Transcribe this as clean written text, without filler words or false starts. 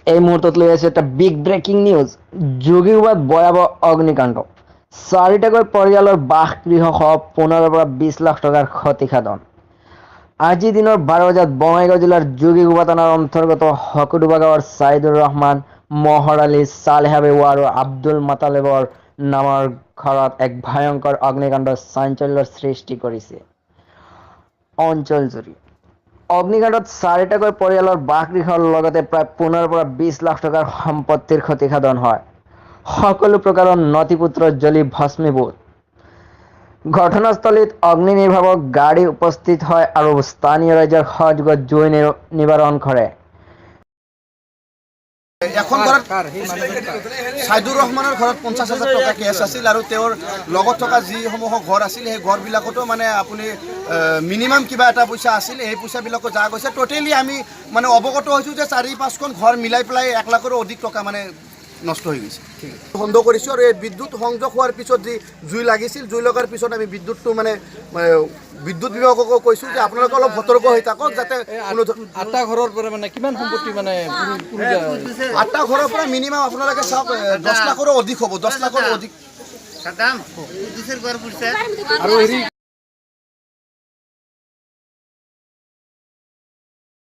এই মুহূৰ্তত লৈ আছে এটা বিগ ব্ৰেকিং নিউজ। যোগীঘোপাত ভয়াৱহ অগ্নিকাণ্ড, চাৰিটাকৈ পৰিয়ালৰ বাসগৃহসহ 15 পৰা 20 লাখ টকাৰ ক্ষতিসাধন। আজি দিনৰ 12 বজাত বঙাইগাঁও জিলাৰ যোগীঘোপা থানাৰ অন্তৰ্গত হকুডুবা গাঁৱৰ ছাইদুৰ ৰহমান, মহৰ আলী, চালেহা বেৱা আৰু আব্দুল মাতালেবৰ নামৰ ঘৰত এক ভয়ংকৰ অগ্নিকাণ্ডই চাঞ্চল্যৰ সৃষ্টি কৰিছে অঞ্চলজুৰি। অগ্নিকাণ্ডত চাৰিটাকৈ পৰিয়ালৰ বাসগৃহৰ লগতে প্ৰায় 15 পৰা 20 লাখ টকাৰ সম্পত্তিৰ ক্ষতিসাধন হয়। সকলো প্ৰকাৰৰ নথিপত্ৰ জ্বলি ভস্মীভূত। ঘটনাস্থলীত অগ্নি নিৰ্বাপক গাড়ী উপস্থিত হয় আৰু স্থানীয় ৰাইজৰ সহযোগত জুই নিবাৰণ কৰে। এখন ঘৰত ছাইদুৰ ৰহমানৰ ঘৰত 50,000 টকা কেছ আছিল আৰু তেওঁৰ লগত থকা যিসমূহ ঘৰ আছিল সেই ঘৰবিলাকতো মানে আপুনি মিনিমাম কিবা এটা পইচা আছিল। সেই পইচাবিলাকো যা গৈছে। টোটেলি আমি মানে অৱগত হৈছোঁ যে 4-5খন ঘৰ মিলাই পেলাই 1 লাখৰো অধিক টকা মানে নষ্ট হৈ গৈছে। সন্দেহ কৰিছোঁ আৰু এই বিদ্যুৎ সংযোগ হোৱাৰ পিছত যি জুই লাগিছিল, জুই লগাৰ পিছত আমি বিদ্যুৎটো মানে বিদ্যুৎ বিভাগকো কৈছোঁ যে আপোনালোকে অলপ সতৰ্ক হৈ থাকক যাতে আঠটা ঘৰৰ পৰা মানে কিমান সম্পত্তি মানে 8টা ঘৰৰ পৰা মিনিমাম আপোনালোকে চাওক 10 লাখৰো অধিক হ'ব, 10 লাখৰো অধিক। আৰু হেৰি